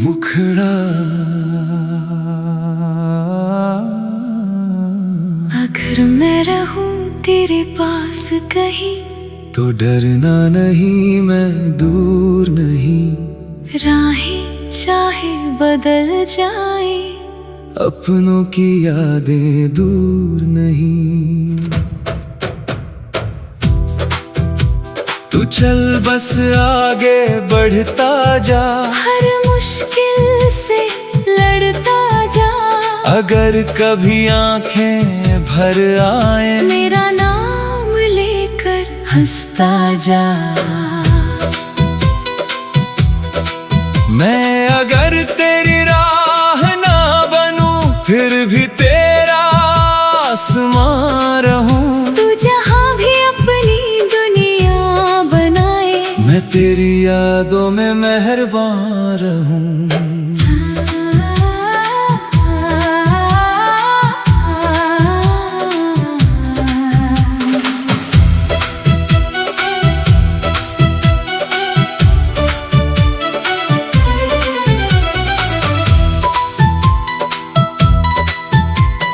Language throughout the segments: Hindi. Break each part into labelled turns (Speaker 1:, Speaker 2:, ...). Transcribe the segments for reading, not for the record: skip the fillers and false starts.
Speaker 1: मुखड़ा
Speaker 2: अगर मैं रहूं तेरे पास कहीं
Speaker 1: तो डरना नहीं, मैं दूर नहीं।
Speaker 2: राहें चाहे बदल जाए,
Speaker 1: अपनों की यादें दूर नहीं। तू चल बस आगे बढ़ता जा,
Speaker 2: हर मुश्किल से लड़ता जा।
Speaker 1: अगर कभी आंखें भर आए,
Speaker 2: मेरा नाम लेकर हंसता जा।
Speaker 1: मैं अगर तेरी राह ना बनूं, फिर भी तेरा आसमां रहूं।
Speaker 2: तू जहां भी अपनी दुनिया बनाए,
Speaker 1: मैं तेरी यादों में मेहरबान रहूं।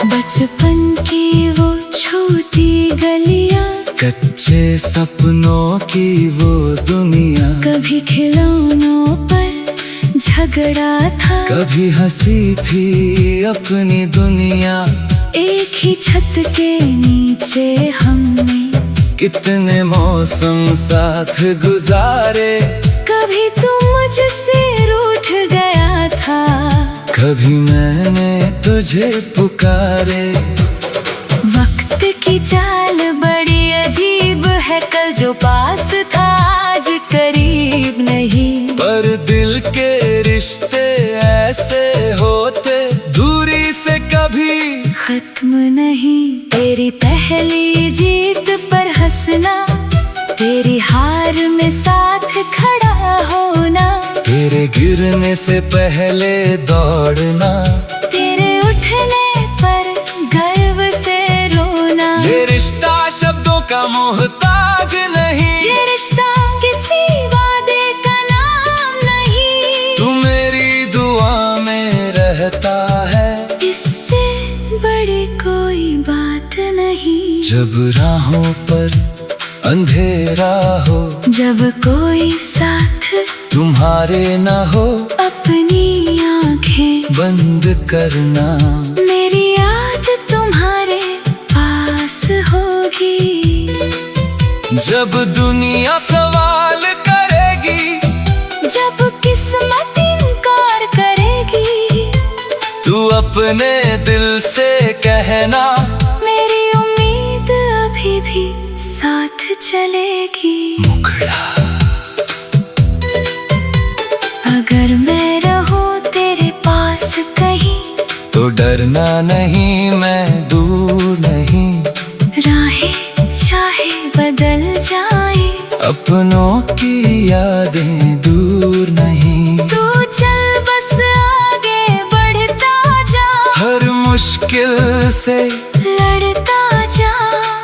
Speaker 2: बचपन की वो छोटी गलियां,
Speaker 1: कच्चे सपनों की वो दुनिया।
Speaker 2: कभी खिलौनों पर झगड़ा था,
Speaker 1: कभी हंसी थी अपनी दुनिया।
Speaker 2: एक ही छत के नीचे हमने
Speaker 1: कितने मौसम साथ गुजारे।
Speaker 2: कभी तू मुझसे रूठ गया था,
Speaker 1: कभी मैंने तुझे पुकारे।
Speaker 2: वक्त की चाल बड़ी अजीब है, कल जो पास था आज करीब नहीं।
Speaker 1: पर दिल के रिश्ते ऐसे होते, दूरी से कभी
Speaker 2: खत्म नहीं। तेरी पहली जीत पर हंसना, तेरी हार में साथ खड़ा होना।
Speaker 1: तेरे गिरने से पहले दौड़ना,
Speaker 2: तेरे उठने पर गर्व से रोना।
Speaker 1: ये रिश्ता शब्दों का मोहताज नहीं,
Speaker 2: ये रिश्ता किसी वादे का नाम नहीं।
Speaker 1: तू मेरी दुआ में रहता है,
Speaker 2: इससे बड़ी कोई बात नहीं।
Speaker 1: जब राहों पर अंधेरा हो,
Speaker 2: जब कोई साथ
Speaker 1: तुम्हारे ना हो,
Speaker 2: अपनी आंखें
Speaker 1: बंद करना।
Speaker 2: मेरी याद तुम्हारे पास होगी।
Speaker 1: जब दुनिया सवाल करेगी,
Speaker 2: जब किस्मत इनकार करेगी,
Speaker 1: तू अपने दिल से कहना,
Speaker 2: मेरी उम्मीद अभी भी साथ चलेगी।
Speaker 1: मुखड़ा
Speaker 2: अगर मैं रहूं तेरे पास कहीं
Speaker 1: तो डरना नहीं, मैं दूर नहीं।
Speaker 2: राहें चाहे बदल जाए,
Speaker 1: अपनों की यादें दूर नहीं।
Speaker 2: तू चल बस आगे बढ़ता जा,
Speaker 1: हर मुश्किल से
Speaker 2: लड़ता जा।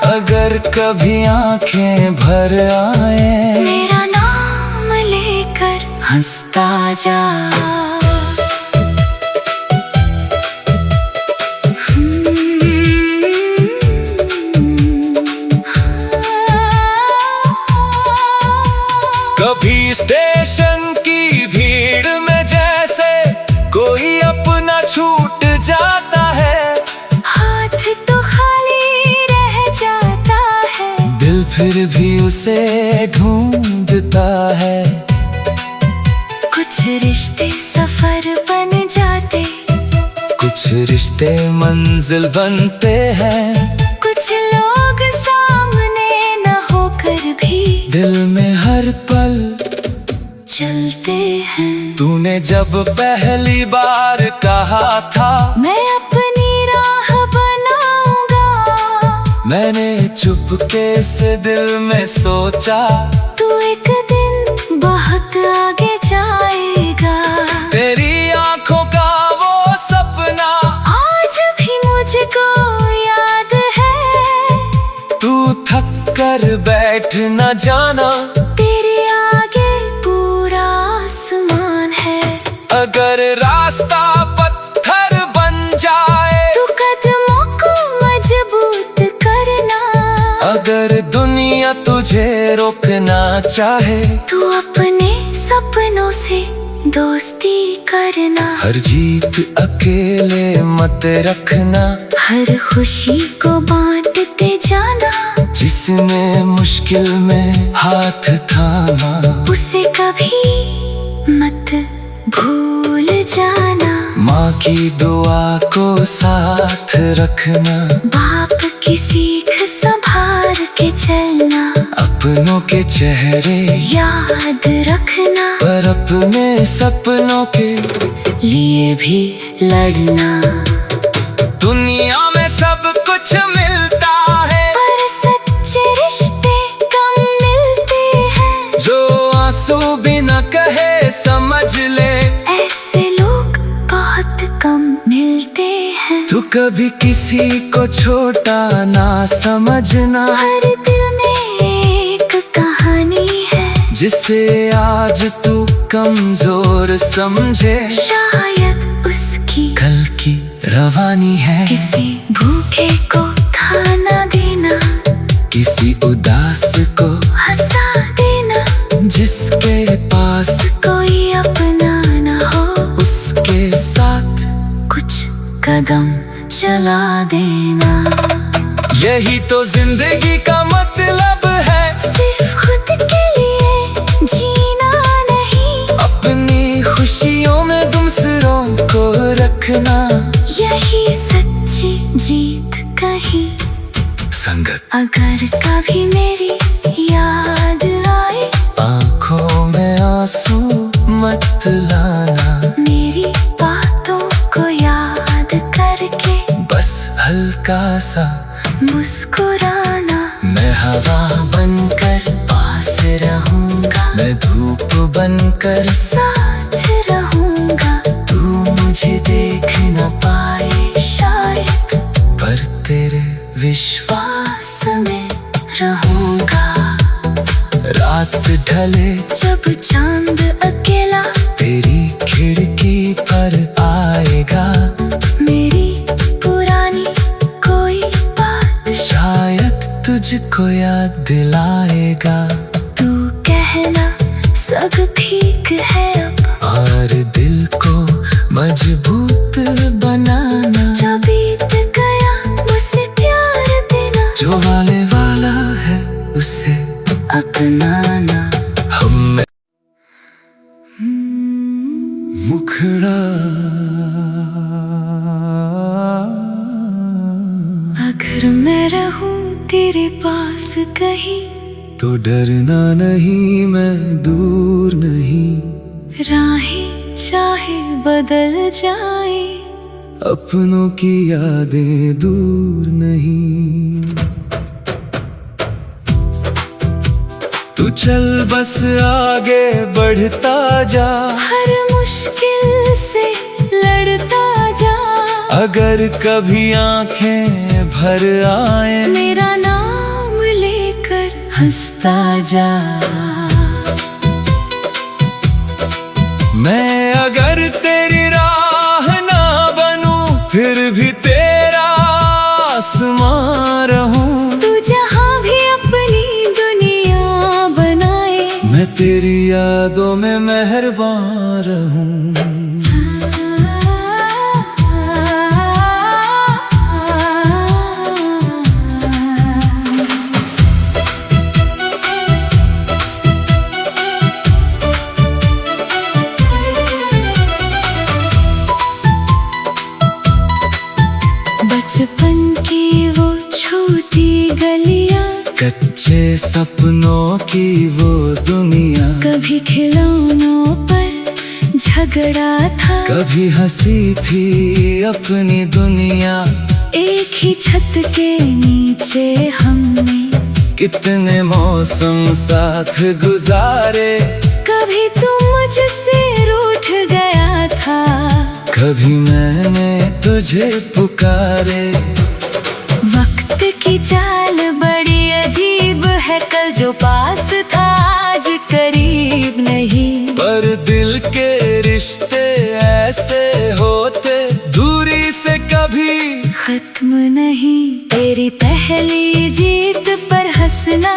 Speaker 1: अगर कभी आंखें भर आए,
Speaker 2: मेरा नाम लेकर हंसता जा।
Speaker 1: कभी स्टेशन की भीड़ में जैसे कोई अपना छूट जाता है,
Speaker 2: हाथ तो खाली रह जाता है,
Speaker 1: दिल फिर भी उसे ढूंढता है।
Speaker 2: कुछ रिश्ते सफर बन जाते,
Speaker 1: कुछ रिश्ते मंजिल बनते हैं।
Speaker 2: कुछ लोग सामने न होकर भी
Speaker 1: दिल में हर पल
Speaker 2: चलते हैं।
Speaker 1: तूने जब पहली बार कहा था,
Speaker 2: मैं अपनी राह बनाऊंगा,
Speaker 1: मैंने चुपके से दिल में सोचा,
Speaker 2: तू एक दिन बहुत आगे जाएगा।
Speaker 1: तेरी आंखों का वो सपना
Speaker 2: आज भी मुझको याद है।
Speaker 1: तू थक कर बैठ न जाना,
Speaker 2: तेरे आगे पूरा आसमान है।
Speaker 1: अगर रास्ता पत्थर बन जाए
Speaker 2: तो कदमों को मजबूत करना।
Speaker 1: अगर दुनिया तुझे रोकना चाहे
Speaker 2: तू अपने सपनों से दोस्ती करना।
Speaker 1: हर जीत अकेले मत रखना,
Speaker 2: हर खुशी को बांटते जाना।
Speaker 1: जिसने मुश्किल में हाथ थामा
Speaker 2: उसे कभी मत भूल जाना।
Speaker 1: माँ की दुआ को साथ रखना,
Speaker 2: बाप की सीख संभाल के चलना।
Speaker 1: अपनों के चेहरे
Speaker 2: याद रखना,
Speaker 1: पर अपने सपनों के
Speaker 2: लिए भी लड़ना।
Speaker 1: दुनिया में सब कुछ मिलता है,
Speaker 2: पर सच्चे रिश्ते कम मिलते हैं।
Speaker 1: जो आंसू भी न कहे समझ ले,
Speaker 2: ऐसे लोग बहुत कम मिलते हैं।
Speaker 1: तू कभी किसी को छोटा ना समझना,
Speaker 2: हर दिल में एक कहानी है।
Speaker 1: जिसे आज तू कमजोर समझे,
Speaker 2: शायद उसकी
Speaker 1: कल की रवानी है।
Speaker 2: किसी भूखे को खाना देना,
Speaker 1: किसी उदास को
Speaker 2: हंसा देना।
Speaker 1: जिसके पास
Speaker 2: कोई अपना न हो,
Speaker 1: उसके साथ
Speaker 2: कुछ कदम चला देना।
Speaker 1: यही तो जिंदगी का मतलब है,
Speaker 2: सिर्फ खुद के लिए जीना नहीं।
Speaker 1: अपनी खुशियों में दूसरों को रखना।
Speaker 2: यही सच्ची जीत कहीं।
Speaker 1: संगत
Speaker 2: अगर कभी मेरी याद आए,
Speaker 1: आंखों में आंसू मत लाना।
Speaker 2: मेरी बातों को याद करके
Speaker 1: बस हल्का सा
Speaker 2: मुस्कुराना।
Speaker 1: मैं हवा बनकर पास रहूंगा, मैं धूप बनकर
Speaker 2: साथ रहूंगा।
Speaker 1: तू मुझे देख न पाए शायद, पर तेरे विश्वास में रहूंगा। रात ढले
Speaker 2: जब चांद अकेला
Speaker 1: तेरी खिड़की पर आएगा,
Speaker 2: मेरी पुरानी कोई बात
Speaker 1: शायद तुझको याद दिलाएगा।
Speaker 2: तू कहना सब ठीक है अब,
Speaker 1: और दिल को मजबूत बनाना।
Speaker 2: जो बीत गया उसे प्यार देना।
Speaker 1: जो वाले वाला है उसे
Speaker 2: अपनाना।
Speaker 1: हम मुखड़ा
Speaker 2: अगर मैं रहूं तेरे पास कहीं,
Speaker 1: तो डरना नहीं, मैं दूर नहीं।
Speaker 2: राहें चाहे बदल जाए,
Speaker 1: अपनों की यादें दूर नहीं। तू चल बस आगे बढ़ता जा,
Speaker 2: हर मुश्किल से लड़ता जा।
Speaker 1: अगर कभी आंखें भर आए,
Speaker 2: मेरा नाम लेकर हंसता जा।
Speaker 1: मैं अगर तेरी राह ना बनूं, फिर भी तेरा आसमां रहूं।
Speaker 2: तू जहाँ भी अपनी दुनिया बनाए,
Speaker 1: मैं तेरी यादों में मेहरबान रहूं।
Speaker 2: बचपन की वो छोटी गलियां,
Speaker 1: कच्चे सपनों की वो दुनिया।
Speaker 2: कभी खिलौनों पर झगड़ा था,
Speaker 1: कभी हंसी थी अपनी दुनिया।
Speaker 2: एक ही छत के नीचे हमने
Speaker 1: कितने मौसम साथ गुजारे।
Speaker 2: कभी तुम मुझसे रूठ गया था,
Speaker 1: कभी मैंने तुझे पुकारे।
Speaker 2: वक्त की चाल बड़ी अजीब है, कल जो पास था आज करीब नहीं।
Speaker 1: पर दिल के रिश्ते जैसे होते दूरी से कभी
Speaker 2: खत्म नहीं। तेरी पहली जीत पर हंसना,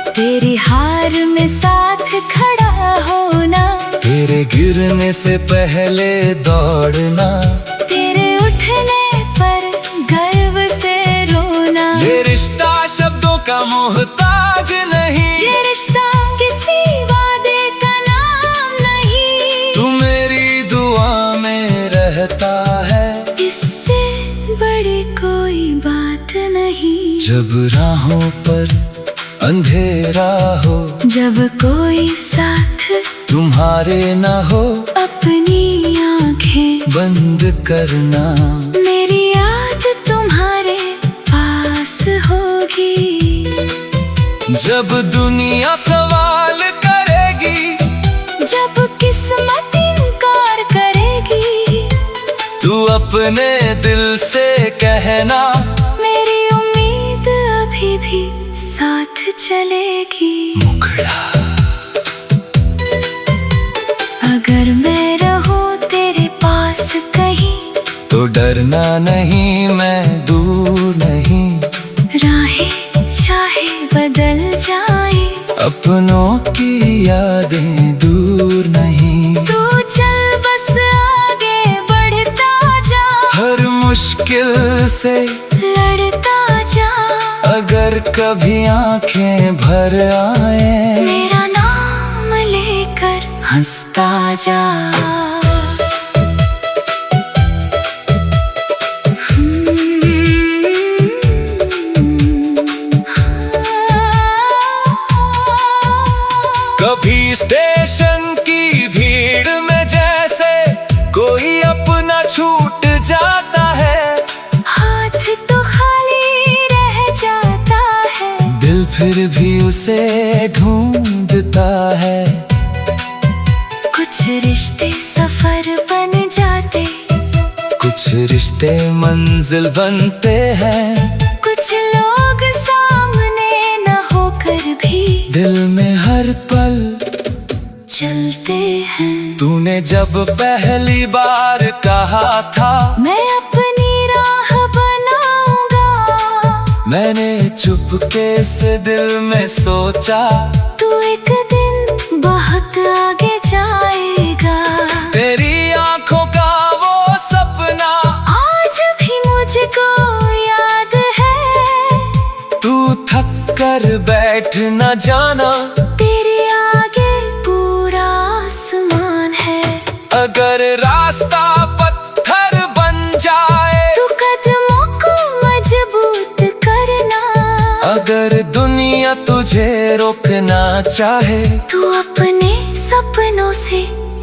Speaker 2: तेरी हार में साथ खड़ा होना,
Speaker 1: तेरे गिरने से पहले दौड़ना,
Speaker 2: तेरे उठने पर गर्व से रोना।
Speaker 1: ये रिश्ता शब्दों का मोहताज नहीं,
Speaker 2: ये रिश्ता किसी वादे का नाम नहीं।
Speaker 1: तू मेरी दुआ में रहता है,
Speaker 2: इससे बड़ी कोई बात नहीं।
Speaker 1: जब राहों पर अंधेरा हो,
Speaker 2: जब कोई साथ
Speaker 1: तुम्हारे न हो,
Speaker 2: अपनी आंखें
Speaker 1: बंद करना,
Speaker 2: मेरी याद तुम्हारे पास होगी।
Speaker 1: जब दुनिया सवाल करेगी,
Speaker 2: जब किस्मत इनकार करेगी,
Speaker 1: तू अपने दिल से कहना,
Speaker 2: मेरी उम्मीद अभी भी साथ चलेगी।
Speaker 1: मुखड़ा
Speaker 2: अगर मैं रहूं तेरे पास कहीं,
Speaker 1: तो डरना नहीं, मैं दूर नहीं।
Speaker 2: राहें चाहे बदल जाए,
Speaker 1: अपनों की यादें दूर नहीं।
Speaker 2: तू चल बस आगे बढ़ता जा,
Speaker 1: हर मुश्किल से
Speaker 2: लड़ता जा।
Speaker 1: अगर कभी आंखें भर आए,
Speaker 2: मेरा नाम लेकर हंसता जा।
Speaker 1: कभी स्टेशन की भीड़ में जैसे कोई अपना छूट जाता है,
Speaker 2: हाथ तो खाली रह जाता है,
Speaker 1: दिल फिर भी उसे ढूंढता है।
Speaker 2: कुछ रिश्ते सफर बन जाते,
Speaker 1: कुछ रिश्ते मंजिल बनते हैं,
Speaker 2: कुछ लोग सामने न होकर भी
Speaker 1: दिल में हर पल
Speaker 2: चलते हैं।
Speaker 1: तूने जब पहली बार कहा था,
Speaker 2: मैं अपनी राह बनाऊंगा,
Speaker 1: मैंने चुपके से दिल में सोचा,
Speaker 2: तू एक दिन बहुत आगे जाएगा।
Speaker 1: तेरी आंखों का वो सपना
Speaker 2: आज भी मुझको याद है,
Speaker 1: तू थक कर बैठ न जाना,
Speaker 2: तेरे आगे पूरा आसमान है।
Speaker 1: अगर रास्ता पत्थर बन जाए,
Speaker 2: तू कदमों को मजबूत करना,
Speaker 1: अगर दुनिया तुझे रोकना चाहे,
Speaker 2: तू अपने सपनों से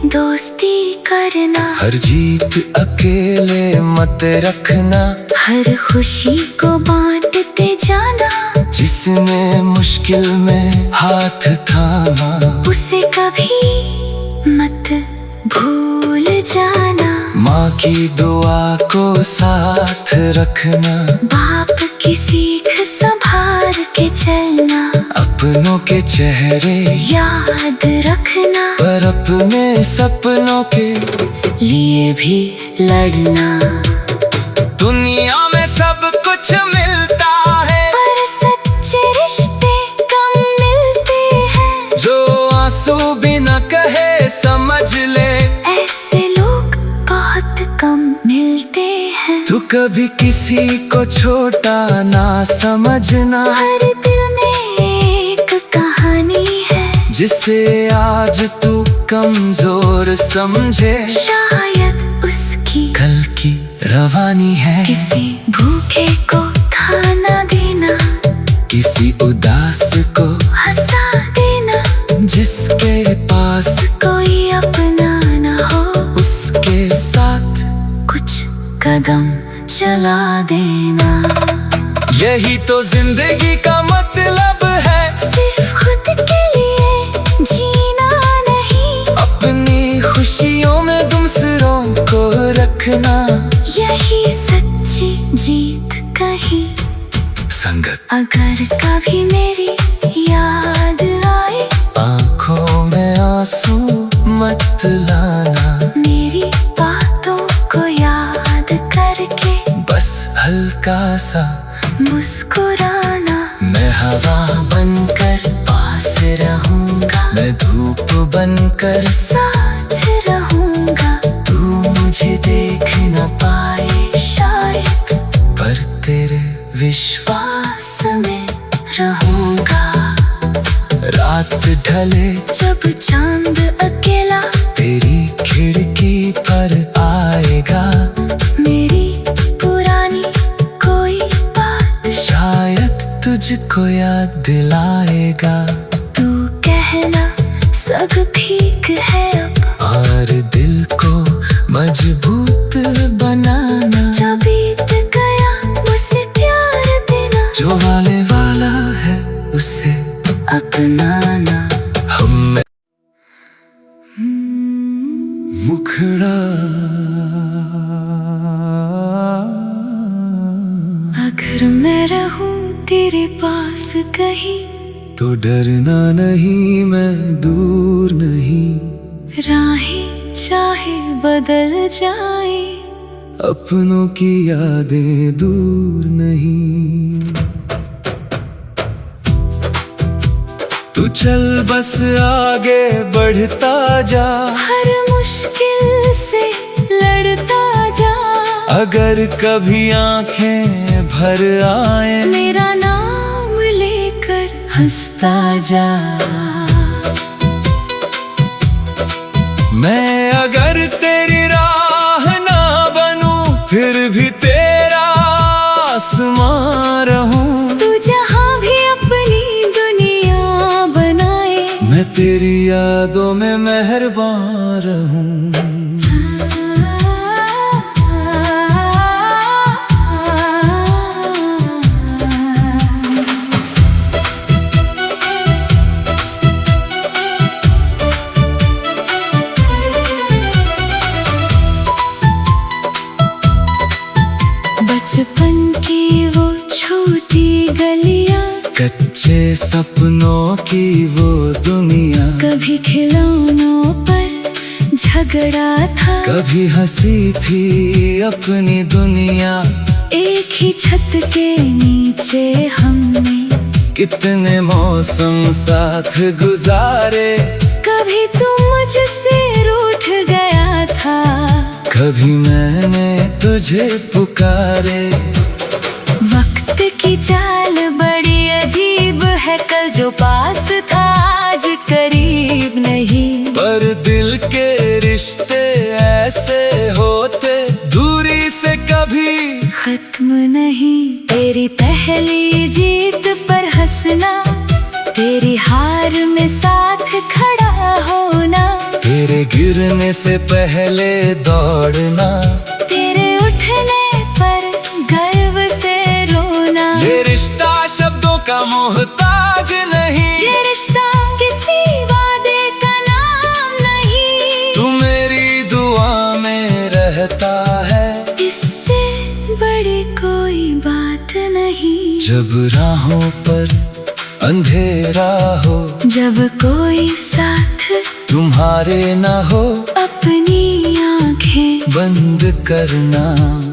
Speaker 2: दोस्ती करना।
Speaker 1: हर जीत अकेले मत रखना,
Speaker 2: हर खुशी को बांटते जाना,
Speaker 1: जिसने मुश्किल में हाथ थामा,
Speaker 2: उसे कभी मत भूल जाना।
Speaker 1: माँ की दुआ को साथ रखना,
Speaker 2: बाप की सीख संभाल के चलना,
Speaker 1: अपनों के चेहरे
Speaker 2: याद रखना,
Speaker 1: पर अपने सपनों के
Speaker 2: लिए भी लड़ना।
Speaker 1: दुनिया में सब कुछ मिलता है,
Speaker 2: पर सच्चे रिश्ते कम मिलते हैं,
Speaker 1: जो आंसू भी न कहे समझ ले,
Speaker 2: ऐसे लोग बहुत कम मिलते हैं।
Speaker 1: तू कभी किसी को छोटा ना समझना,
Speaker 2: हर दिल में एक कहानी है,
Speaker 1: जिसे आज तू कमजोर समझे,
Speaker 2: शायद उसकी
Speaker 1: कल की रवानी है।
Speaker 2: किसी भूखे को खाना देना,
Speaker 1: किसी उदास को
Speaker 2: हंसा देना,
Speaker 1: जिसके पास
Speaker 2: कोई अपना न हो,
Speaker 1: उसके साथ
Speaker 2: कुछ कदम चला देना।
Speaker 1: यही तो जिंदगी का मतलब है,
Speaker 2: सिर्फ खुद के लिए जीना नहीं,
Speaker 1: अपनी खुशियों में दूसरों को रखना,
Speaker 2: यही सच्ची जीत कही।
Speaker 1: संगत
Speaker 2: अगर कभी मेरी याद आए,
Speaker 1: आंखों में आंसू मत लाना,
Speaker 2: मेरी बात
Speaker 1: सा
Speaker 2: मुस्कुराना।
Speaker 1: मैं हवा बनकर पास रहूंगा, मैं धूप बनकर
Speaker 2: साथ रहूंगा।
Speaker 1: तू मुझे देख न पाए शायद, पर तेरे विश्वास में रहूंगा। रात ढले
Speaker 2: जब चांद अकेला
Speaker 1: तेरी खिड़की पर आएगा,
Speaker 2: मेरी पुरानी कोई बात
Speaker 1: शायद तुझको याद दिलाएगा।
Speaker 2: तू कहना सब ठीक है अब,
Speaker 1: और दिल को मजबूत बनाना।
Speaker 2: जो बीत गया उसे प्यार देना,
Speaker 1: जो वाले वाला है उसे
Speaker 2: अपनाना।
Speaker 1: हम मुखड़ा
Speaker 2: अगर मैं रहूं तेरे पास कहीं,
Speaker 1: तो डरना नहीं, मैं दूर नहीं।
Speaker 2: राहें चाहे बदल जाए,
Speaker 1: अपनों की यादें दूर नहीं। तू चल बस आगे बढ़ता जा,
Speaker 2: हर मुश्किल से लड़ता जा।
Speaker 1: अगर कभी आंखें भर आए,
Speaker 2: मेरा नाम लेकर हंसता जा।
Speaker 1: मैं अगर तेरी राह ना बनूं, फिर भी तेरा आसमां रहूं।
Speaker 2: तू जहाँ भी अपनी दुनिया बनाए,
Speaker 1: मैं तेरी यादों में मेहरबान रहूं।
Speaker 2: बचपन की वो छोटी गलियां,
Speaker 1: कच्चे सपनों की वो दुनिया।
Speaker 2: कभी खिलौनों पर झगड़ा था,
Speaker 1: कभी हंसी थी अपनी दुनिया।
Speaker 2: एक ही छत के नीचे हमने
Speaker 1: कितने मौसम साथ गुजारे।
Speaker 2: कभी तू मुझसे रूठ गया था,
Speaker 1: कभी मैंने तुझे पुकारे।
Speaker 2: वक्त की चाल बड़ी अजीब है, कल जो पास था आज करीब नहीं।
Speaker 1: पर दिल के रिश्ते ऐसे होते, दूरी से कभी
Speaker 2: खत्म नहीं। तेरी पहली जीत पर हंसना, तेरी हार में साथ खड़ा होना।
Speaker 1: तेरे गिरने से पहले दौड़ना,
Speaker 2: तेरे उठने पर गर्व से रोना।
Speaker 1: ये रिश्ता शब्दों का मोहताज नहीं,
Speaker 2: ये रिश्ता किसी वादे का नाम नहीं।
Speaker 1: तू मेरी दुआ में रहता है,
Speaker 2: इससे बड़ी कोई बात नहीं।
Speaker 1: जब राहों पर अंधेरा हो,
Speaker 2: जब कोई साथ
Speaker 1: तुम्हारे ना हो,
Speaker 2: अपनी आंखें
Speaker 1: बंद करना।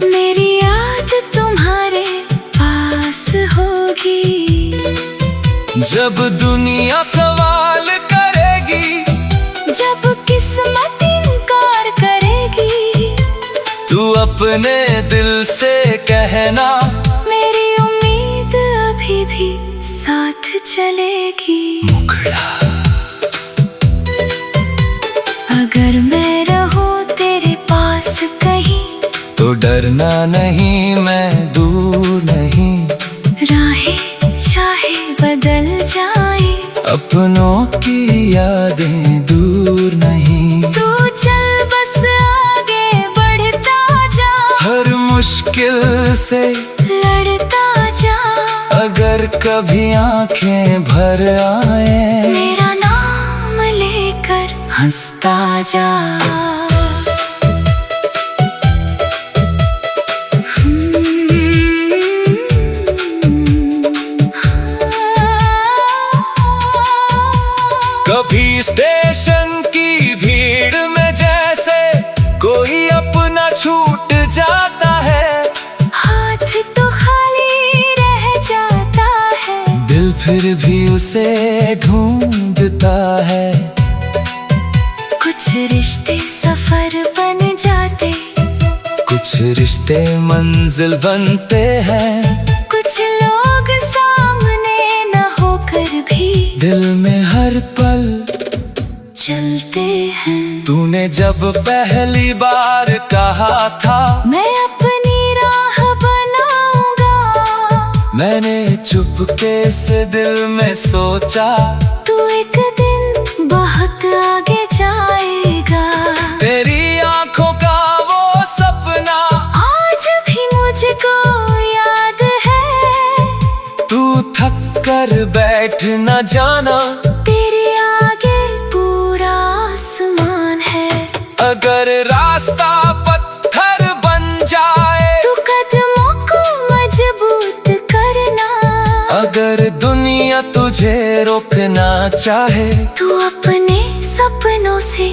Speaker 2: मेरी याद तुम्हारे पास होगी।
Speaker 1: जब दुनिया सवाल करेगी,
Speaker 2: जब किस्मत इनकार करेगी,
Speaker 1: तू अपने दिल से कहना,
Speaker 2: मेरी उम्मीद अभी भी साथ चलेगी।
Speaker 1: मुखड़ा
Speaker 2: अगर मैं रहूं तेरे पास कहीं,
Speaker 1: तो डरना नहीं, मैं दूर नहीं।
Speaker 2: राहें चाहे बदल जाए,
Speaker 1: अपनों की यादें दूर नहीं।
Speaker 2: तू चल बस आगे बढ़ता जा,
Speaker 1: हर मुश्किल से
Speaker 2: लड़ता जा।
Speaker 1: अगर कभी आंखें भर आए,
Speaker 2: मेरा नाम लेकर हंसता जा।
Speaker 1: कभी स्टेशन की भीड़ में जैसे कोई अपना छूट जाता है,
Speaker 2: हाथ तो खाली
Speaker 1: से ढूंढता है।
Speaker 2: कुछ रिश्ते सफर बन जाते,
Speaker 1: कुछ रिश्ते मंजिल बनते हैं।
Speaker 2: कुछ लोग सामने न होकर भी
Speaker 1: दिल में हर पल
Speaker 2: चलते हैं।
Speaker 1: तूने जब पहली बार कहा था
Speaker 2: मैं अपनी राह बनाऊंगा,
Speaker 1: मैंने चुपके से दिल में सोचा
Speaker 2: तू एक दिन बहुत आगे जाएगा।
Speaker 1: तेरी आंखों का वो सपना
Speaker 2: आज भी मुझको याद है।
Speaker 1: तू थक कर बैठ न जाना,
Speaker 2: तेरे आगे पूरा आसमान है।
Speaker 1: अगर रास्ता पत्थर बन जाए
Speaker 2: तू कदमों को मजबूत करना।
Speaker 1: अगर दुनिया तुझे रोकना चाहे
Speaker 2: तू अपने सपनों से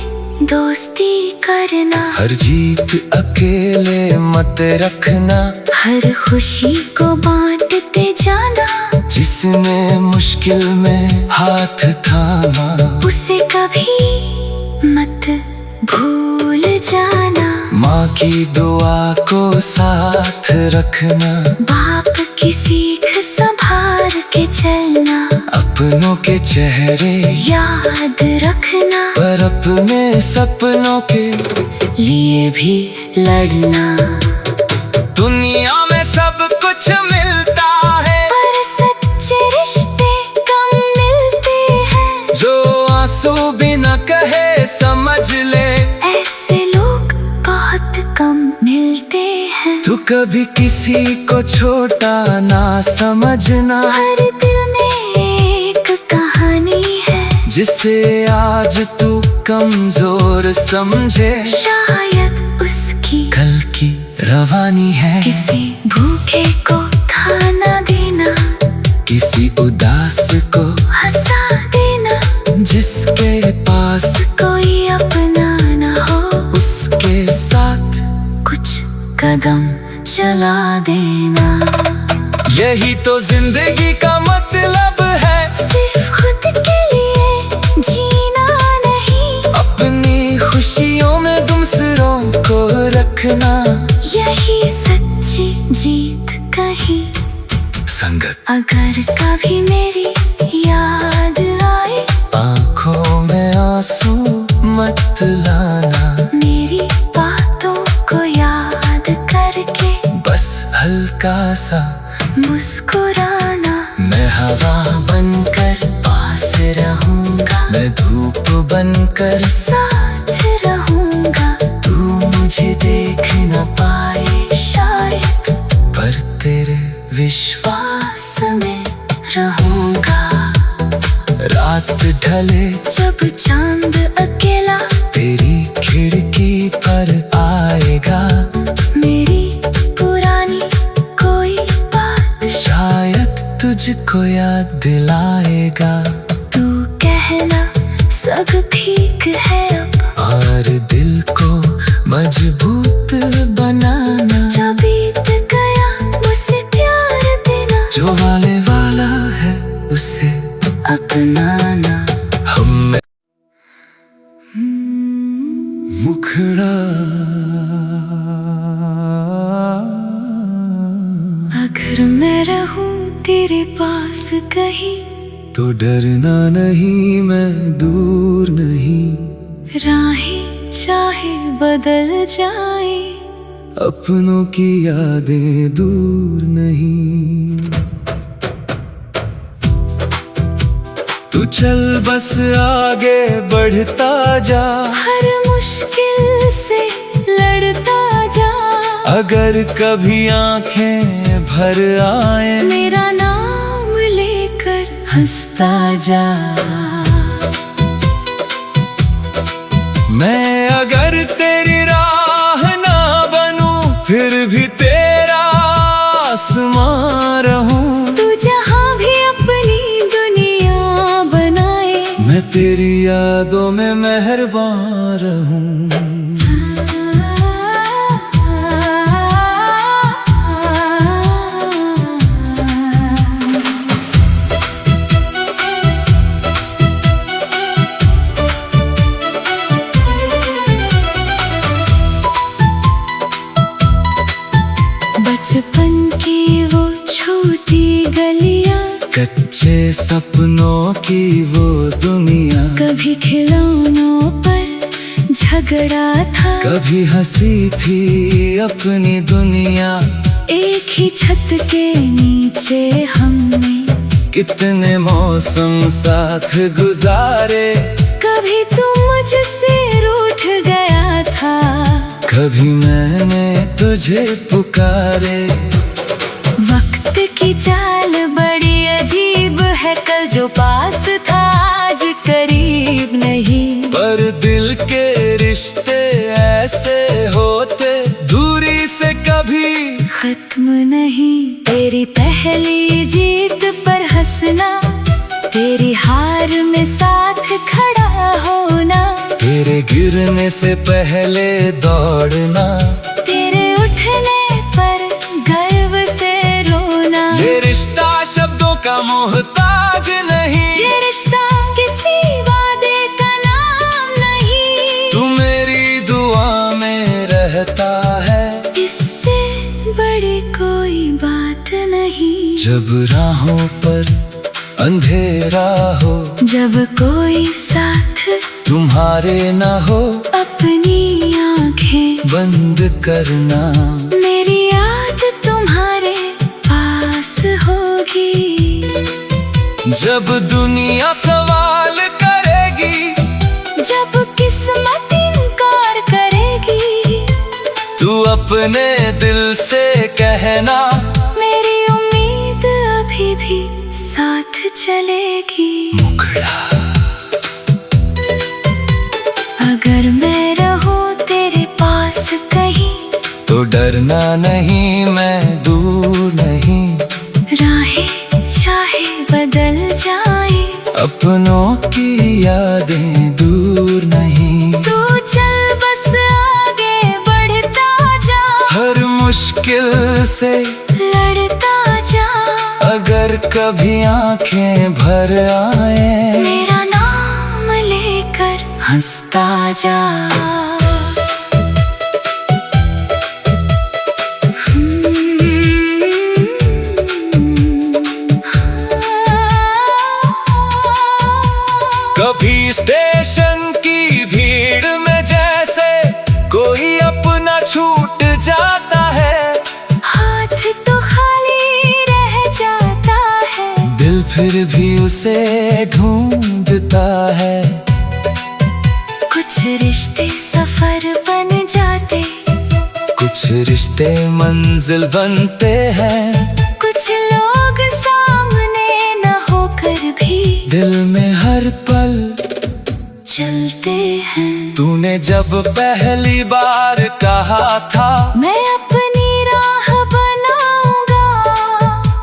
Speaker 2: दोस्ती करना।
Speaker 1: हर जीत अकेले मत रखना,
Speaker 2: हर खुशी को बांटते जाना।
Speaker 1: जिसने मुश्किल में हाथ थामा
Speaker 2: उसे कभी मत भूल जाना।
Speaker 1: माँ की दुआ को साथ रखना,
Speaker 2: बाप की सीख संभाल के चलना।
Speaker 1: अपनों के चेहरे
Speaker 2: याद रखना,
Speaker 1: पर अपने सपनों के
Speaker 2: लिए भी लड़ना।
Speaker 1: दुनिया में सब कुछ मिलता है,
Speaker 2: पर सच्चे रिश्ते कम मिलते हैं।
Speaker 1: जो आंसू भी न कहे समझ ले,
Speaker 2: ऐसे लोग बहुत कम मिलते हैं।
Speaker 1: तू कभी किसी को छोटा ना समझना,
Speaker 2: हर दिल में एक कहानी है।
Speaker 1: जिसे आज तू कमजोर समझे,
Speaker 2: शायद उसकी
Speaker 1: कल की रवानी है।
Speaker 2: किसी भूखे को खाना देना,
Speaker 1: किसी उदास को
Speaker 2: हंसा देना।
Speaker 1: जिसके पास
Speaker 2: कोई अपना न हो,
Speaker 1: उसके साथ
Speaker 2: कुछ कदम चला देना।
Speaker 1: यही तो जिंदगी का मतलब है,
Speaker 2: सिर्फ खुद के लिए जीना नहीं।
Speaker 1: अपनी खुशियों में दूसरों को रखना।
Speaker 2: यही सच्ची जीत कहीं।
Speaker 1: संगत
Speaker 2: अगर कभी मेरी याद आए,
Speaker 1: आंखों में आंसू मत लाना,
Speaker 2: मेरी बातों को याद करके
Speaker 1: बस हल्का सा
Speaker 2: मुस्कुराना।
Speaker 1: मैं हवा बनकर पास रहूंगा, मैं धूप बनकर
Speaker 2: साथ रहूंगा।
Speaker 1: तू मुझे देख न पाए
Speaker 2: शायद
Speaker 1: पर तेरे विश्वास
Speaker 2: पास में रहूंगा।
Speaker 1: रात ढले
Speaker 2: जब चांद अकेला
Speaker 1: तेरी खिड़की पर आएगा,
Speaker 2: मेरी पुरानी कोई बात
Speaker 1: शायद तुझको याद दिलाएगा।
Speaker 2: तू कहना सब ठीक है अब,
Speaker 1: और दिल को मजबूत बनाना।
Speaker 2: जो बीत गया उसे प्यार देना।
Speaker 1: जो वाले वाला है उसे
Speaker 2: अपनाना।
Speaker 1: हम मुखड़ा
Speaker 2: अगर मैं रहूं तेरे पास कहीं,
Speaker 1: तो डरना नहीं, मैं दूर नहीं।
Speaker 2: राहें चाहे बदल जाए,
Speaker 1: अपनों की यादें दूर नहीं। तू चल बस आगे बढ़ता जा,
Speaker 2: हर मुश्किल से लड़ता जा।
Speaker 1: अगर कभी आंखें भर आए,
Speaker 2: मेरा नाम लेकर हंसता जा।
Speaker 1: मैं अगर तेरी राह ना बनूं, फिर भी तेरा आसमां रहूं।
Speaker 2: तू जहां भी अपनी दुनिया बनाए,
Speaker 1: मैं तेरी यादों में मेहरबान रहूं।
Speaker 2: बचपन की वो छोटी गलियां,
Speaker 1: कच्चे सपनों की वो दुनिया,
Speaker 2: कभी खिलौनों पर झगड़ा था,
Speaker 1: कभी हंसी थी अपनी दुनिया।
Speaker 2: एक ही छत के नीचे हमने
Speaker 1: कितने मौसम साथ गुजारे,
Speaker 2: कभी तू मुझसे रूठ गया था,
Speaker 1: कभी मैंने तुझे पुकारे।
Speaker 2: वक्त की चाल बड़ी अजीब है, कल जो पास था आज करीब नहीं।
Speaker 1: पर दिल के रिश्ते ऐसे होते, दूरी से कभी
Speaker 2: खत्म नहीं। तेरी पहली जीत पर हंसना, तेरी हार में साथ खड़ा होना,
Speaker 1: तेरे गिरने से पहले दौड़ना,
Speaker 2: तेरे उठने पर गर्व से रोना।
Speaker 1: ये रिश्ता शब्दों का मोहताज नहीं,
Speaker 2: ये रिश्ता किसी वादे का नाम नहीं।
Speaker 1: तू मेरी दुआ में रहता है,
Speaker 2: इससे बड़ी कोई बात नहीं।
Speaker 1: जब राहों पर अंधेरा हो,
Speaker 2: जब कोई साथ
Speaker 1: तुम्हारे न हो,
Speaker 2: अपनी आंखें
Speaker 1: बंद करना,
Speaker 2: मेरी याद तुम्हारे पास होगी।
Speaker 1: जब दुनिया सवाल करेगी,
Speaker 2: जब किस्मत इनकार करेगी,
Speaker 1: तू अपने दिल से कहना,
Speaker 2: मेरी उम्मीद अभी भी साथ चलेगी।
Speaker 1: मुखड़ा।
Speaker 2: अगर मैं रहूं तेरे पास कहीं,
Speaker 1: तो डरना नहीं, मैं दूर नहीं।
Speaker 2: राहें चाहे बदल जाए,
Speaker 1: अपनों की यादें दूर नहीं।
Speaker 2: तू चल बस आगे बढ़ता जा,
Speaker 1: हर मुश्किल से
Speaker 2: लड़ता जा।
Speaker 1: अगर कभी आंखें भर आए,
Speaker 2: मेरा नाम लेकर हंसता जा।
Speaker 1: कभी स्टेशन की भीड़ में जैसे कोई अपना छूट जाता है,
Speaker 2: हाथ तो खाली रह जाता है,
Speaker 1: दिल फिर भी उसे ढूंढता है।
Speaker 2: कुछ रिश्ते सफर बन जाते,
Speaker 1: कुछ रिश्ते मंजिल बनते हैं,
Speaker 2: कुछ लोग सामने न होकर भी
Speaker 1: दिल में हर पल
Speaker 2: चलते हैं।
Speaker 1: तूने जब पहली बार कहा था,
Speaker 2: मैं अपनी राह बनाऊंगा,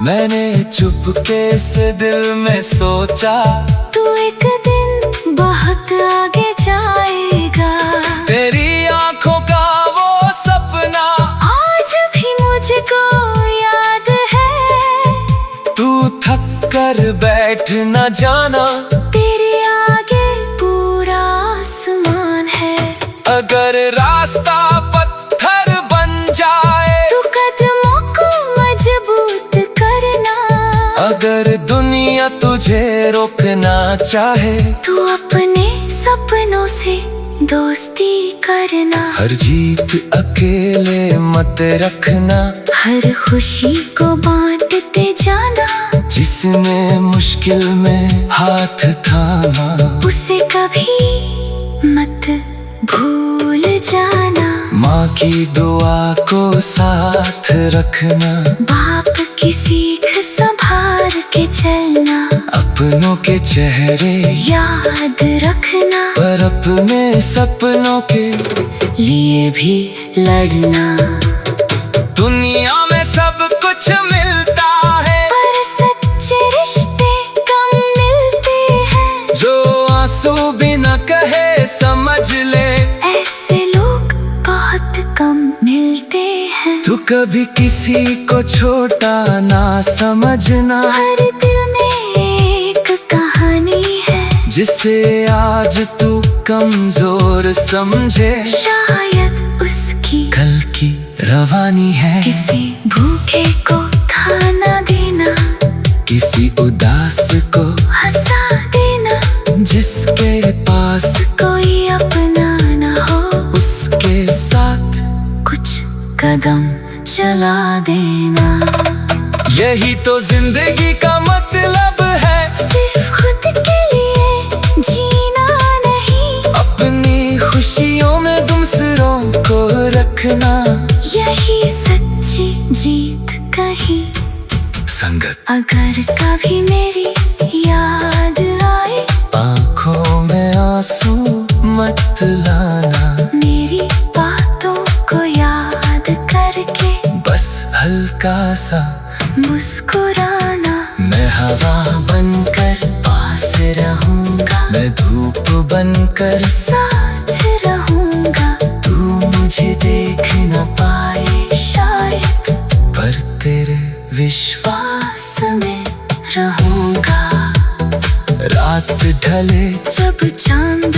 Speaker 1: मैंने चुपके से दिल में सोचा,
Speaker 2: तू एक दिन बहुत आगे जाएगा।
Speaker 1: तेरी आंखों का वो सपना
Speaker 2: आज भी मुझको याद है,
Speaker 1: तू थक कर बैठ न जाना,
Speaker 2: तेरे आगे पूरा आसमान है।
Speaker 1: अगर रास्ता पत्थर बन जाए,
Speaker 2: तू कदमों को मजबूत करना,
Speaker 1: अगर दुनिया तुझे रोकना चाहे,
Speaker 2: तू अपने सपनों से दोस्ती करना।
Speaker 1: हर जीत अकेले मत रखना,
Speaker 2: हर खुशी को बांटते जाना,
Speaker 1: जिसने मुश्किल में हाथ थामा,
Speaker 2: उसे कभी मत भूल जाना।
Speaker 1: माँ की दुआ को साथ रखना,
Speaker 2: बाप की सीख संभाल के चलना,
Speaker 1: अपनों के चेहरे
Speaker 2: याद रखना,
Speaker 1: पर अपने सपनों के
Speaker 2: लिए भी लड़ना।
Speaker 1: दुनिया में सब कुछ मिलता है,
Speaker 2: पर सच्चे रिश्ते कम मिलते हैं,
Speaker 1: जो आंसू भी न कहे समझ ले,
Speaker 2: ऐसे लोग बहुत कम मिलते हैं।
Speaker 1: तू कभी किसी को छोटा ना समझना,
Speaker 2: हर दिल में एक कहानी है,
Speaker 1: जिसे आज तू कमजोर समझे,
Speaker 2: शायद उसकी
Speaker 1: कल की रवानी है।
Speaker 2: किसी भूखे को खाना देना,
Speaker 1: किसी उदास को
Speaker 2: हंसा देना,
Speaker 1: जिसके पास
Speaker 2: कोई अपना न हो,
Speaker 1: उसके साथ
Speaker 2: कुछ कदम चला देना।
Speaker 1: यही तो जिंदगी का मतलब है,
Speaker 2: सिर्फ खुद के लिए जीना नहीं,
Speaker 1: अपनी खुशियों में दूसरों को रखना।
Speaker 2: यही सच्ची जीत कही।
Speaker 1: संगत
Speaker 2: अगर कभी मेरी याद आए,
Speaker 1: आंखों में आंसू मत लाना,
Speaker 2: मेरी बातों को याद करके
Speaker 1: बस हल्का सा
Speaker 2: मुस्कुराना।
Speaker 1: मैं हवा बनकर पास रहूंगा, मैं धूप बनकर
Speaker 2: साथ रहूंगा,
Speaker 1: तू मुझे देख न पाए
Speaker 2: शायद,
Speaker 1: पर तेरे
Speaker 2: विश्वास में रहूंगा।
Speaker 1: रात ढले
Speaker 2: जब चांद